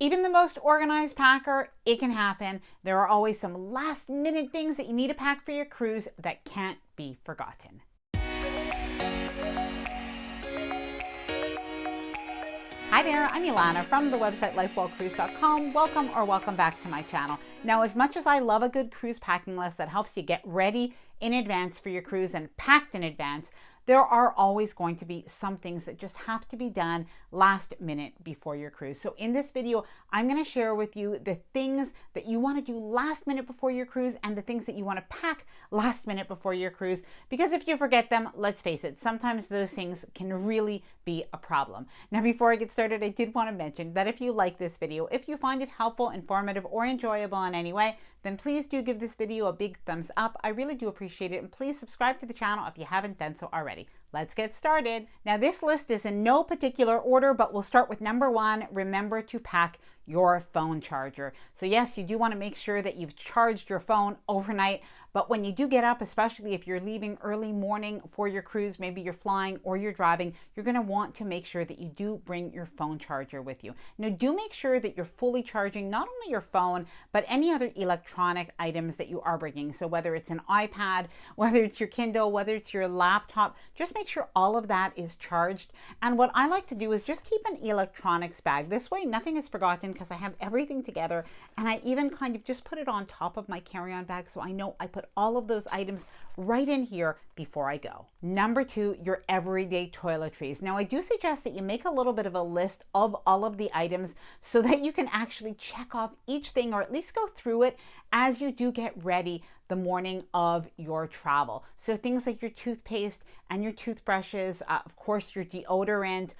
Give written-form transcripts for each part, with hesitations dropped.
Even the most organized packer, it can happen. There are always some last minute things that you need to pack for your cruise that can't be forgotten. Hi there, I'm Ilana from the website LifeWellCruise.com. Welcome back to my channel. Now, as much as I love a good cruise packing list that helps you get ready in advance for your cruise and packed in advance, there are always going to be some things that just have to be done last minute before your cruise. So in this video, I'm going to share with you the things that you want to do last minute before your cruise and the things that you want to pack last minute before your cruise. Because if you forget them, let's face it, sometimes those things can really be a problem. Now, before I get started, I did want to mention that if you like this video, if you find it helpful, informative, or enjoyable in any way, then please do give this video a big thumbs up. I really do appreciate it. And please subscribe to the channel if you haven't done so already. Let's get started. Now, this list is in no particular order, but we'll start with number one. Remember to pack your phone charger. So yes, you do want to make sure that you've charged your phone overnight, but when you do get up, especially if you're leaving early morning for your cruise, maybe you're flying or you're driving, you're going to want to make sure that you do bring your phone charger with you. Now, do make sure that you're fully charging not only your phone, but any other electronic items that you are bringing. So whether it's an iPad, whether it's your Kindle, whether it's your laptop, just make sure all of that is charged. And what I like to do is just keep an electronics bag. This way, nothing is forgotten because I have everything together, and I even kind of just put it on top of my carry-on bag so I know I put all of those items right in here before I go. Number two, your everyday toiletries. Now, I do suggest that you make a little bit of a list of all of the items so that you can actually check off each thing, or at least go through it as you do get ready the morning of your travel. So things like your toothpaste and your toothbrushes, of course your deodorant,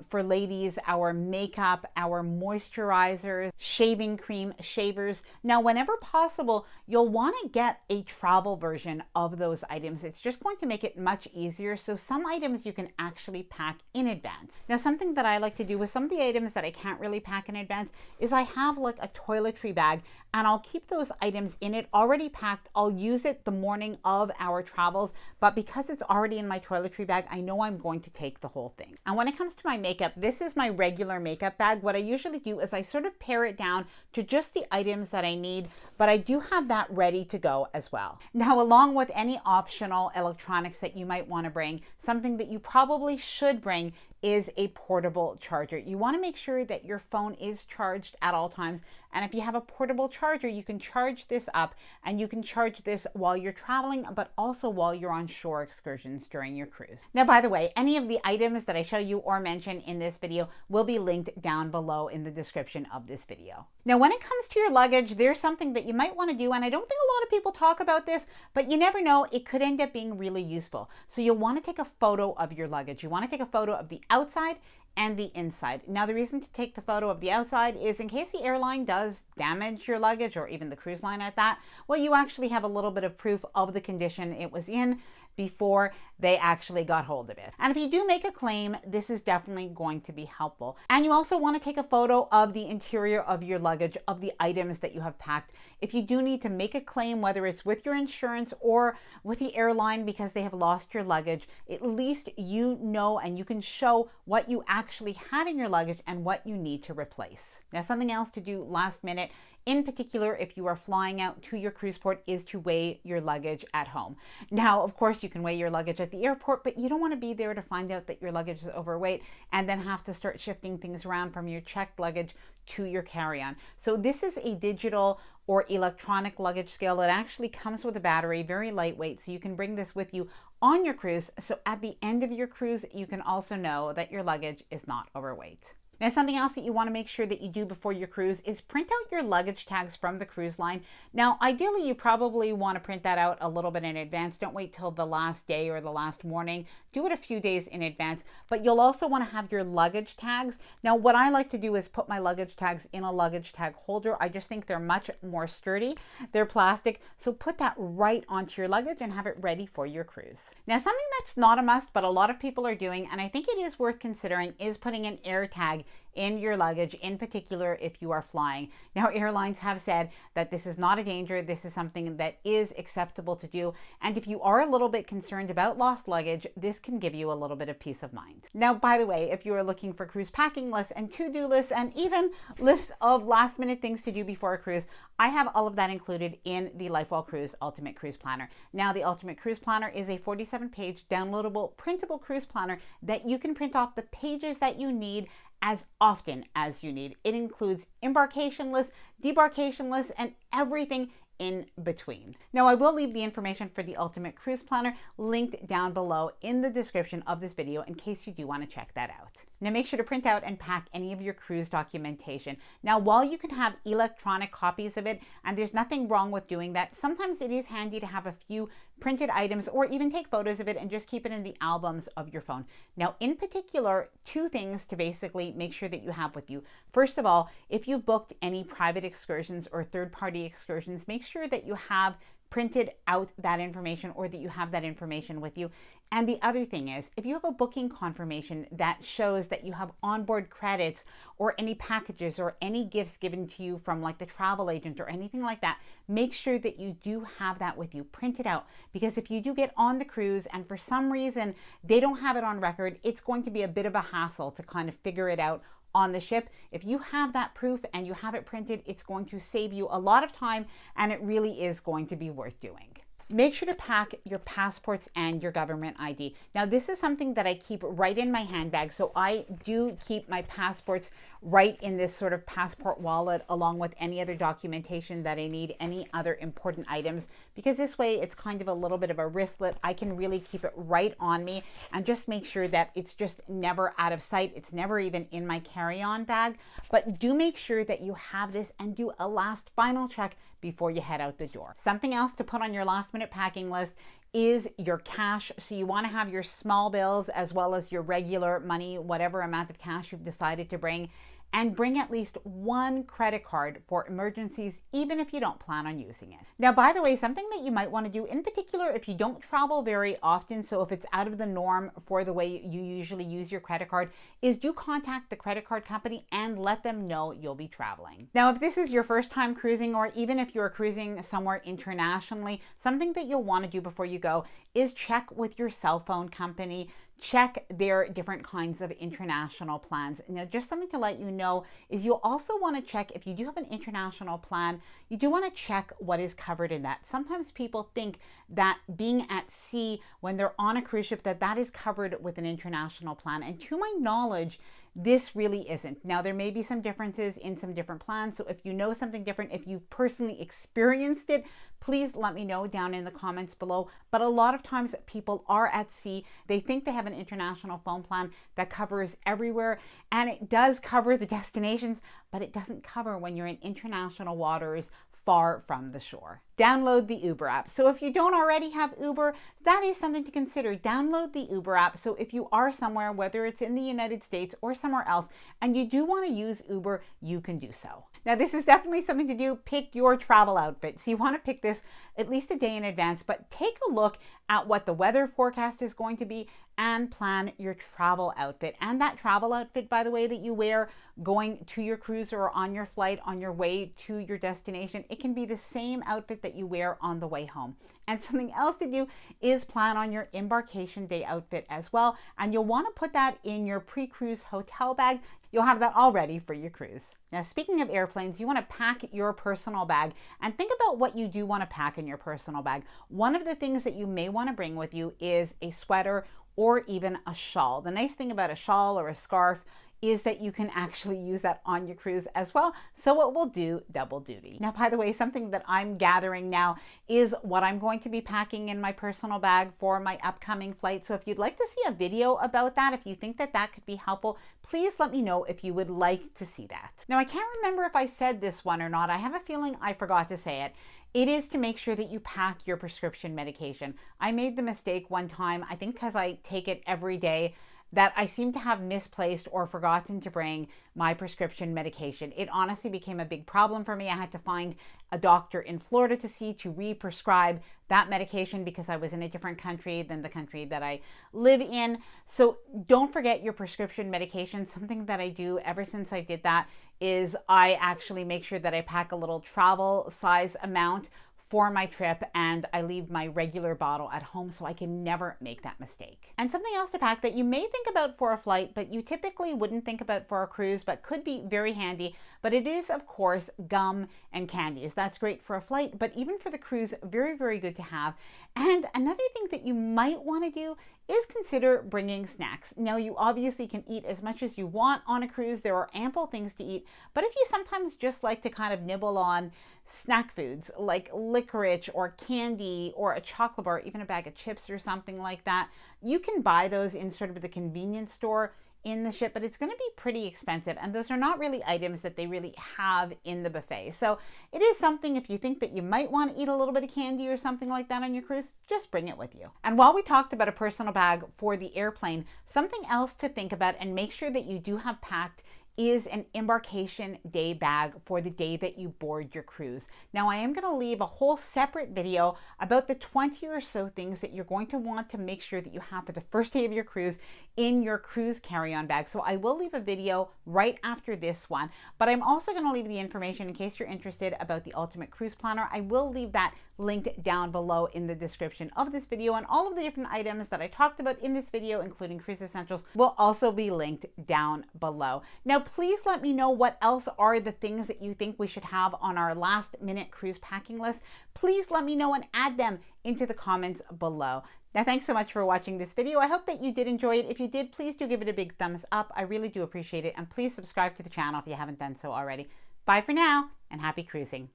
for ladies, our makeup, our moisturizers, shaving cream, shavers. Now, whenever possible, you'll want to get a travel version of those items. It's just going to make it much easier. So some items you can actually pack in advance. Now, something that I like to do with some of the items that I can't really pack in advance is I have like a toiletry bag, and I'll keep those items in it already packed. I'll use it the morning of our travels, but because it's already in my toiletry bag, I know I'm going to take the whole thing. And when it comes to my makeup, this is my regular makeup bag. What I usually do is I sort of pare it down to just the items that I need, but I do have that ready to go as well. Now, along with any optional electronics that you might want to bring, something that you probably should bring is a portable charger. You want to make sure that your phone is charged at all times. And if you have a portable charger, you can charge this up, and you can charge this while you're traveling, but also while you're on shore excursions during your cruise. Now, by the way, any of the items that I show you or mention in this video will be linked down below in the description of this video. Now, when it comes to your luggage, there's something that you might want to do, and I don't think a lot of people talk about this, but you never know, it could end up being really useful. So you'll want to take a photo of your luggage. You want to take a photo of the outside and the inside. Now, the reason to take the photo of the outside is in case the airline does damage your luggage, or even the cruise line at that, well, you actually have a little bit of proof of the condition it was in before they actually got hold of it. And if you do make a claim, this is definitely going to be helpful. And you also want to take a photo of the interior of your luggage, of the items that you have packed. If you do need to make a claim, whether it's with your insurance or with the airline because they have lost your luggage, at least you know and you can show what you actually had in your luggage and what you need to replace. Now, something else to do last minute, in particular, if you are flying out to your cruise port, is to weigh your luggage at home. Now, of course, you can weigh your luggage at the airport, but you don't want to be there to find out that your luggage is overweight and then have to start shifting things around from your checked luggage to your carry-on. So this is a digital or electronic luggage scale that actually comes with a battery, very lightweight, so you can bring this with you on your cruise. So at the end of your cruise, you can also know that your luggage is not overweight. Now, something else that you want to make sure that you do before your cruise is print out your luggage tags from the cruise line. Now, ideally, you probably want to print that out a little bit in advance. Don't wait till the last day or the last morning. Do it a few days in advance, but you'll also want to have your luggage tags. Now, what I like to do is put my luggage tags in a luggage tag holder. I just think they're much more sturdy. They're plastic, so put that right onto your luggage and have it ready for your cruise. Now, something that's not a must, but a lot of people are doing, and I think it is worth considering, is putting an air tag in your luggage, in particular if you are flying. Now, airlines have said that this is not a danger. This is something that is acceptable to do. And if you are a little bit concerned about lost luggage, this can give you a little bit of peace of mind. Now, by the way, if you are looking for cruise packing lists and to-do lists and even lists of last minute things to do before a cruise, I have all of that included in the LifeWell Cruise Ultimate Cruise Planner. Now, the Ultimate Cruise Planner is a 47-page downloadable printable cruise planner that you can print off the pages that you need as often as you need. It includes embarkation lists, debarkation lists, and everything in between. Now, I will leave the information for the Ultimate Cruise Planner linked down below in the description of this video in case you do want to check that out. Now, make sure to print out and pack any of your cruise documentation. Now, while you can have electronic copies of it, and there's nothing wrong with doing that, sometimes it is handy to have a few printed items or even take photos of it and just keep it in the albums of your phone. Now, in particular, two things to basically make sure that you have with you. First of all, if you've booked any private excursions or third-party excursions, make sure that you have printed out that information or that you have that information with you. And the other thing is, if you have a booking confirmation that shows that you have onboard credits or any packages or any gifts given to you from like the travel agent or anything like that, make sure that you do have that with you. Print it out, because if you do get on the cruise and for some reason they don't have it on record, it's going to be a bit of a hassle to kind of figure it out on the ship. If you have that proof and you have it printed, it's going to save you a lot of time, and it really is going to be worth doing. Make sure to pack your passports and your government ID. Now, this is something that I keep right in my handbag. So I do keep my passports right in this sort of passport wallet, along with any other documentation that I need, any other important items, because this way it's kind of a little bit of a wristlet. I can really keep it right on me and just make sure that it's just never out of sight. It's never even in my carry-on bag. But do make sure that you have this and do a last final check before you head out the door. Something else to put on your last minute packing list is your cash. So you want to have your small bills as well as your regular money, whatever amount of cash you've decided to bring, and bring at least one credit card for emergencies, even if you don't plan on using it. Now, by the way, something that you might want to do, in particular if you don't travel very often, so if it's out of the norm for the way you usually use your credit card, is do contact the credit card company and let them know you'll be traveling. Now, if this is your first time cruising, or even if you're cruising somewhere internationally, something that you'll want to do before you go is check with your cell phone company. Check their different kinds of international plans. Now, just something to let you know is you'll also want to check, if you do have an international plan, you do want to check what is covered in that. Sometimes people think that being at sea when they're on a cruise ship, that is covered with an international plan. And to my knowledge, this really isn't. Now, there may be some differences in some different plans. So if you know something different, if you've personally experienced it, please let me know down in the comments below. But a lot of times people are at sea. They think they have an international phone plan that covers everywhere, and it does cover the destinations, but it doesn't cover when you're in international waters far from the shore. Download the Uber app. So if you don't already have Uber, that is something to consider. Download the Uber app. So if you are somewhere, whether it's in the United States or somewhere else, and you do want to use Uber, you can do so. Now, this is definitely something to do. Pick your travel outfit. So you want to pick this at least a day in advance, but take a look at what the weather forecast is going to be and plan your travel outfit. And that travel outfit, by the way, that you wear going to your cruise or on your flight on your way to your destination, it can be the same outfit that you wear on the way home. And something else to do is plan on your embarkation day outfit as well. And you'll want to put that in your pre-cruise hotel bag. You'll have that all ready for your cruise. Now, speaking of airplanes, you want to pack your personal bag and think about what you do want to pack in your personal bag. One of the things that you may want to bring with you is a sweater or even a shawl. The nice thing about a shawl or a scarf is that you can actually use that on your cruise as well, so it will do double duty. Now, by the way, something that I'm gathering now is what I'm going to be packing in my personal bag for my upcoming flight. So if you'd like to see a video about that, if you think that that could be helpful, please let me know if you would like to see that. Now, I can't remember if I said this one or not. I have a feeling I forgot to say it. It is to make sure that you pack your prescription medication. I made the mistake one time, I think because I take it every day, that I seem to have misplaced or forgotten to bring my prescription medication. It honestly became a big problem for me. I had to find a doctor in Florida to see to re-prescribe that medication because I was in a different country than the country that I live in. So don't forget your prescription medication. Something that I do ever since I did that is I actually make sure that I pack a little travel size amount for my trip, and I leave my regular bottle at home so I can never make that mistake. And something else to pack that you may think about for a flight, but you typically wouldn't think about for a cruise, but could be very handy, but it is, of course, gum and candies. That's great for a flight, but even for the cruise, very, very good to have. And another thing that you might want to do is consider bringing snacks. Now, you obviously can eat as much as you want on a cruise. There are ample things to eat, but if you sometimes just like to kind of nibble on snack foods like licorice or candy or a chocolate bar, even a bag of chips or something like that, you can buy those in sort of the convenience store in the ship, but it's going to be pretty expensive, and those are not really items that they really have in the buffet. So it is something, if you think that you might want to eat a little bit of candy or something like that on your cruise, just bring it with you. And while we talked about a personal bag for the airplane, something else to think about and make sure that you do have packed is an embarkation day bag for the day that you board your cruise. Now, I am going to leave a whole separate video about the 20 or so things that you're going to want to make sure that you have for the first day of your cruise in your cruise carry-on bag. So I will leave a video right after this one, but I'm also going to leave the information in case you're interested about the Ultimate Cruise Planner. I will leave that linked down below in the description of this video, and all of the different items that I talked about in this video, including cruise essentials, will also be linked down below. Now, please let me know what else are the things that you think we should have on our last minute cruise packing list. Please let me know and add them into the comments below. Now, thanks so much for watching this video. I hope that you did enjoy it. If you did, please do give it a big thumbs up. I really do appreciate it. And please subscribe to the channel if you haven't done so already. Bye for now, and happy cruising.